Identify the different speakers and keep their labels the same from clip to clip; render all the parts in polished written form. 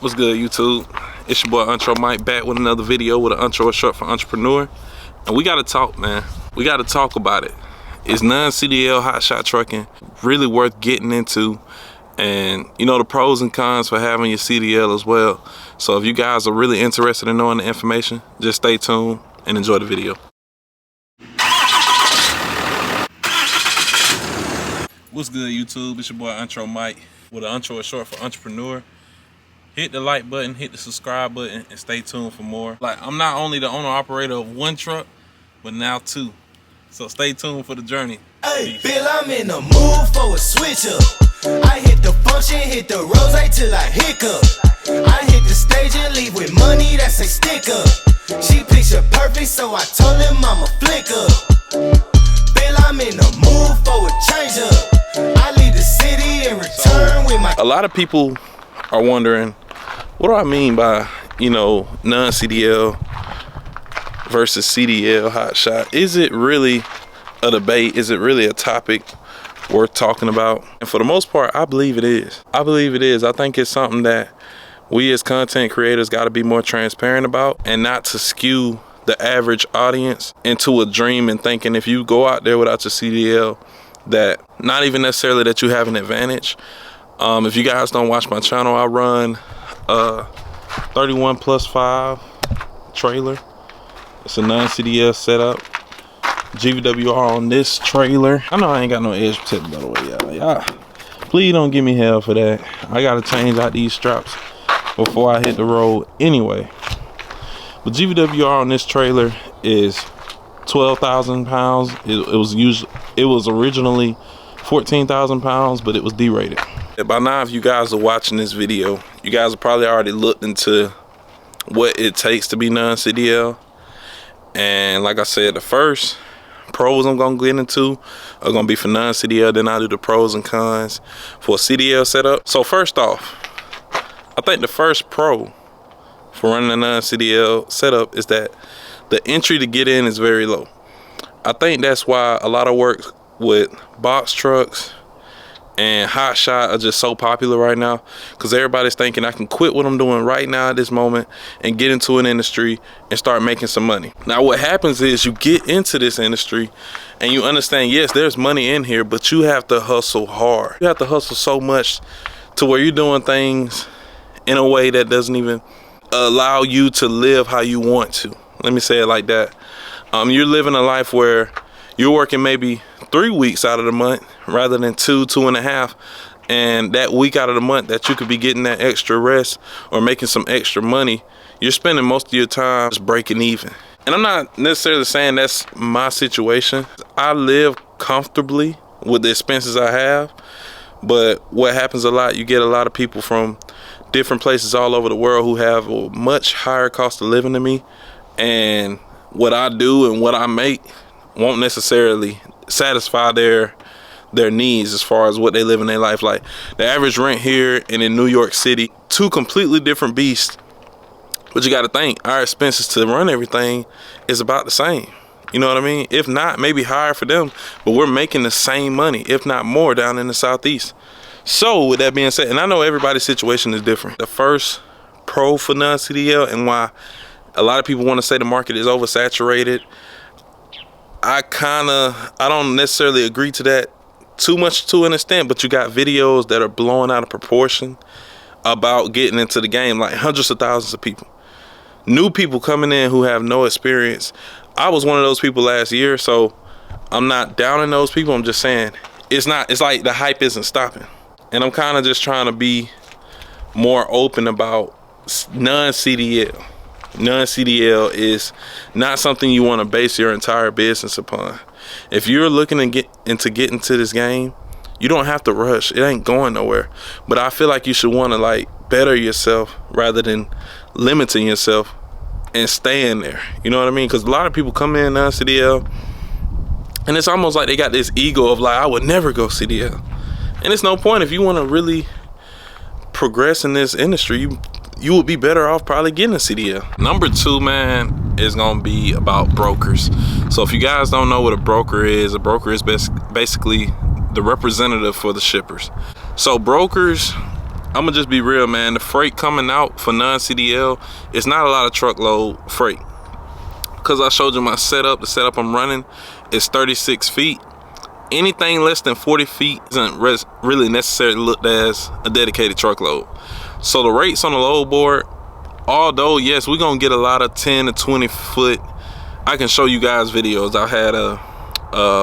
Speaker 1: What's good, YouTube? It's your boy Entre Mike back with another video with an Entre short for entrepreneur. And we gotta talk, man. We gotta talk about it. Is non-CDL hotshot trucking really worth getting into? And you know the pros and cons for having your CDL as well. So if you guys are really interested in knowing the information, just stay tuned and enjoy the video. What's good, YouTube? It's your boy Entre Mike with an Entre short for entrepreneur. Hit the like button, hit the subscribe button, and stay tuned for more. Like, I'm not only the owner operator of one truck, but now two. So stay tuned for the journey.
Speaker 2: Hey, Bill, I'm in the mood for a switch up. I hit the function, hit the rose till I hiccup. I hit the stage and leave with money that say stick up. She picture perfect, so I told him I'm a flick up. Bill, I'm in the mood for a change up. I leave the city and return with my...
Speaker 1: A lot of people are wondering, what do I mean by, you know, non-CDL versus CDL hotshot? Is it really a debate? Is it really a topic worth talking about? And for the most part, I believe it is. I believe it is. I think it's something that we as content creators got to be more transparent about, and not to skew the average audience into a dream and thinking if you go out there without your CDL, that not even necessarily that you have an advantage. If you guys don't watch my channel, I run 31+5 trailer. It's a non-CDL setup. GVWR on this trailer. I know I ain't got no edge protector, by the way, y'all. Please don't give me hell for that. I gotta change out these straps before I hit the road anyway. But GVWR on this trailer is 12,000 pounds. It was originally 14,000 pounds, but it was derated. By now, if you guys are watching this video, you guys have probably already looked into what it takes to be non-CDL. And like I said, the first pros I'm gonna get into are gonna be for non-CDL, then I'll do the pros and cons for a CDL setup. So first off, I think the first pro for running a non-CDL setup is that the entry to get in is very low. I think that's why a lot of work with box trucks and hotshot are just so popular right now, because everybody's thinking I can quit what I'm doing right now at this moment and get into an industry and start making some money. Now what happens is you get into this industry and you understand, yes, there's money in here, but you have to hustle hard. You have to hustle so much to where you're doing things in a way that doesn't even allow you to live how you want to. Let me say it like that. You're living a life where you're working maybe 3 weeks out of the month rather than 2.5, and that week out of the month that you could be getting that extra rest or making some extra money, you're spending most of your time just breaking even. And I'm not necessarily saying that's my situation. I live comfortably with the expenses I have, but what happens a lot, you get a lot of people from different places all over the world who have a much higher cost of living than me, and what I do and what I make won't necessarily satisfy their needs as far as what they live in their life. Like the average rent here and in New York City, two completely different beasts. But you got to think, our expenses to run everything is about the same. You know what I mean? If not, maybe higher for them, but we're making the same money, if not more, down in the Southeast. So with that being said, and I know everybody's situation is different. The first pro for non-CDL and why a lot of people want to say the market is oversaturated, I don't necessarily agree to that too much to an extent, but you got videos that are blowing out of proportion about getting into the game, like hundreds of thousands of people. New people coming in who have no experience. I was one of those people last year, so I'm not downing those people. I'm just saying it's like the hype isn't stopping. And I'm kind of just trying to be more open about non-CDL. Non-CDL is not something you want to base your entire business upon. If you're looking to get into this game, you don't have to rush. It ain't going nowhere. But I feel like you should want to like better yourself rather than limiting yourself and staying there. You know what I mean? Because a lot of people come in non-CDL and it's almost like they got this ego of like, I would never go CDL. And it's no point. If you want to really progress in this industry, you would be better off probably getting a CDL. Number two, man, is gonna be about brokers. So if you guys don't know what a broker is basically the representative for the shippers. So brokers I'm gonna just be real, man. The freight coming out for non-CDL, it's not a lot of truckload freight. Because I showed you my setup, the setup I'm running is 36 feet. Anything less than 40 feet isn't really necessarily looked as a dedicated truckload. So the rates on the load board, although yes, we're gonna get a lot of 10 to 20 foot. I can show you guys videos. I had a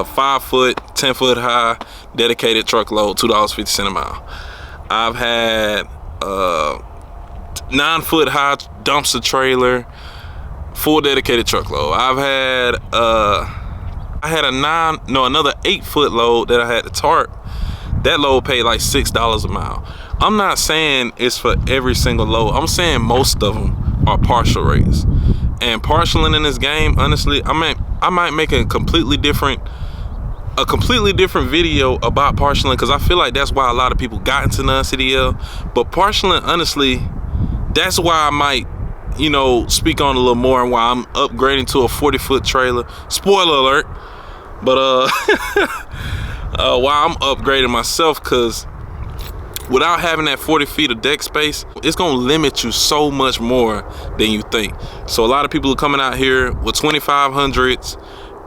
Speaker 1: 5 foot, 10 foot high dedicated truckload, $2.50 a mile. I've had 9 foot high dumpster trailer, full dedicated truckload. I've had another 8 foot load that I had to tarp. That load paid like $6 a mile. I'm not saying it's for every single load. I'm saying most of them are partial rates. And partialing in this game, honestly, I might make a completely different video about partialing, because I feel like that's why a lot of people got into non-CDL. But partialing, honestly, that's why I might, you know, speak on a little more, and why I'm upgrading to a 40 foot trailer. Spoiler alert. But why I'm upgrading myself, because without having that 40 feet of deck space, it's gonna limit you so much more than you think. So a lot of people are coming out here with 2500s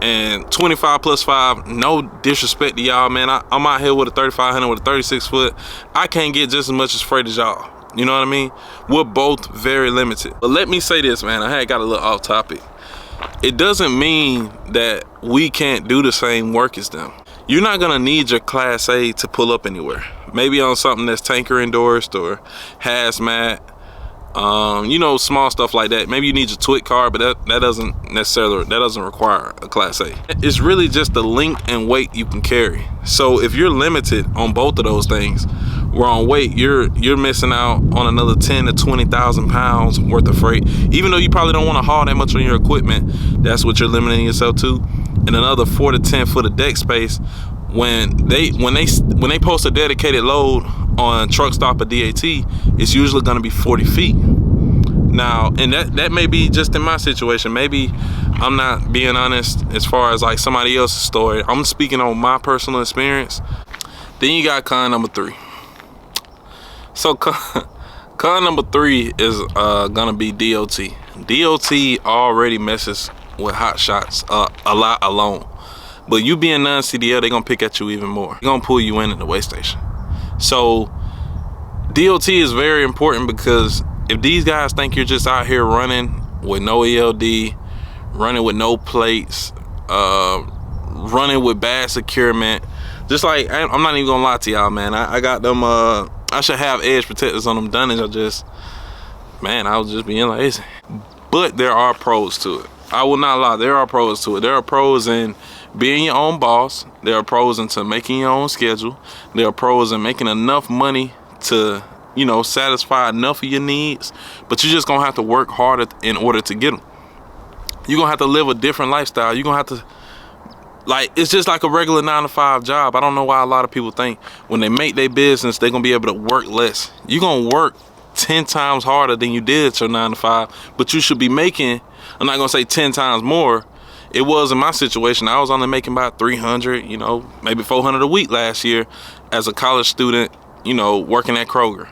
Speaker 1: and 25 plus 5. No disrespect to y'all, man. I'm out here with a 3500 with a 36 foot. I can't get just as much as freight as y'all. You know what I mean? We're both very limited. But let me say this, man. I had got a little off topic. It doesn't mean that we can't do the same work as them. You're not gonna need your Class A to pull up anywhere. Maybe on something that's tanker endorsed or hazmat, you know, small stuff like that. Maybe you need your TWIC card, but that doesn't require a Class A. It's really just the length and weight you can carry. So if you're limited on both of those things, where on weight you're missing out on another 10 to 20,000 pounds worth of freight. Even though you probably don't want to haul that much on your equipment, that's what you're limiting yourself to. And another 4 to 10 foot of deck space. When they post a dedicated load on truck stop or DAT, it's usually going to be 40 feet. Now, and that may be just in my situation. Maybe I'm not being honest as far as like somebody else's story. I'm speaking on my personal experience. Then you got con number 3. So con number 3 is gonna be DOT. DOT already messes with Hotshots a lot alone. But you being non-CDL, they're gonna pick at you even more. They're gonna pull you in at the weigh station. So DOT is very important, because if these guys think you're just out here running with no ELD, running with no plates, running with bad securement, just like, I'm not even gonna lie to y'all, man. I got them, I should have edge protectors on them dunnage. I was just being lazy. But there are pros to it. I will not lie, there are pros to it. There are pros in being your own boss. There are pros into making your own schedule. There are pros in making enough money to, you know, satisfy enough of your needs. But you're just gonna have to work harder in order to get them. You're gonna have to live a different lifestyle. You're gonna have to, like, it's just like a regular 9 to 5 job. I don't know why a lot of people think when they make their business, they're gonna be able to work less. You're gonna work 10 times harder than you did at your 9 to 5, but you should be making, I'm not gonna say 10 times more. It was in my situation. I was only making about 300, you know, maybe 400 a week last year as a college student, you know, working at Kroger.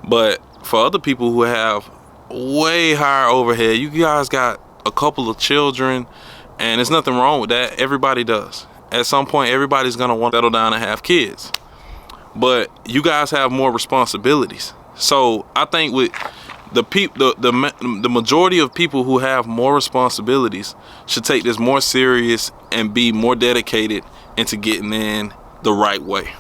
Speaker 1: But for other people who have way higher overhead, you guys got a couple of children, and there's nothing wrong with that. Everybody does. At some point, everybody's gonna want to settle down and have kids. But you guys have more responsibilities. So I think with the majority of people who have more responsibilities should take this more serious and be more dedicated into getting in the right way.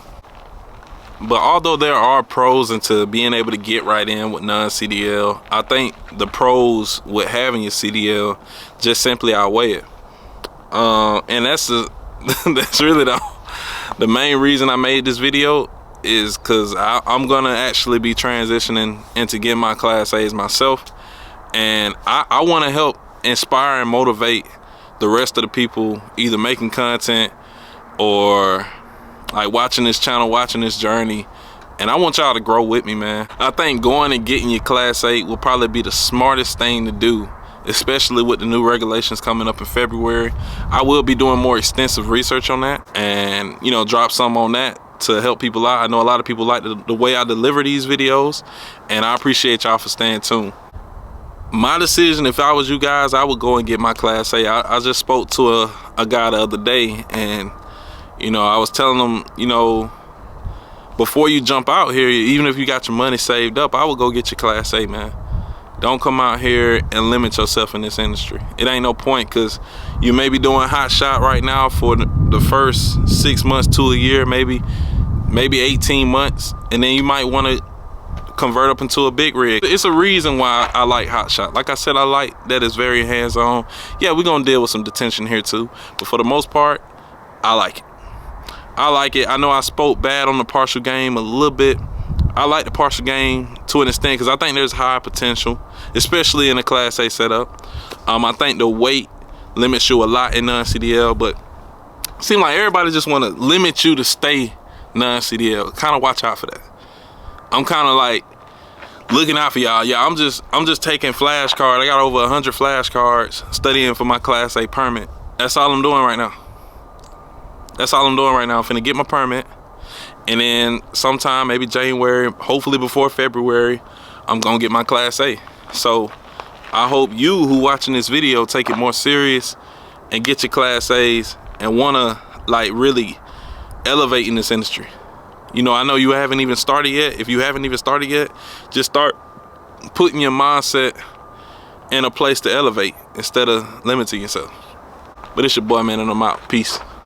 Speaker 1: But although there are pros into being able to get right in with non-CDL, I think the pros with having your CDL just simply outweigh it. And that's really the main reason I made this video, is because I'm gonna actually be transitioning into getting my Class A's myself, and I want to help inspire and motivate the rest of the people either making content or like watching this channel, watching this journey, and I want y'all to grow with me, man. I think going and getting your Class 8 will probably be the smartest thing to do, especially with the new regulations coming up in February. I will be doing more extensive research on that and, you know, drop some on that to help people out. I know a lot of people like the way I deliver these videos, and I appreciate y'all for staying tuned. My decision, if I was you guys, I would go and get my Class A. I just spoke to a guy the other day, and you know, I was telling him, you know, before you jump out here, even if you got your money saved up, I would go get your Class A, man. Don't come out here and limit yourself in this industry. It ain't no point, because you may be doing Hotshot right now for the first 6 months to a year, maybe 18 months, and then you might want to convert up into a big rig. It's a reason why I like Hotshot. Like I said, I like that it's very hands-on. Yeah, we're gonna deal with some detention here too, but for the most part, I like it. I like it. I know I spoke bad on the partial game a little bit. I like the partial game to an extent, because I think there's high potential, especially in a Class A setup. I think the weight limits you a lot in non-CDL, but it seems like everybody just want to limit you to stay non-CDL. Kind of watch out for that. I'm kind of like looking out for y'all. Yeah, I'm just taking flashcards. I got over 100 flashcards studying for my Class A permit. That's all I'm doing right now. That's all I'm doing right now. I'm finna get my permit, and then sometime, maybe January, hopefully before February, I'm gonna get my Class A. So I hope you who watching this video take it more serious and get your Class A's and wanna like really elevate in this industry. You know, I know you haven't even started yet. If you haven't even started yet, just start putting your mindset in a place to elevate instead of limiting yourself. But it's your boy, man, and I'm out. Peace.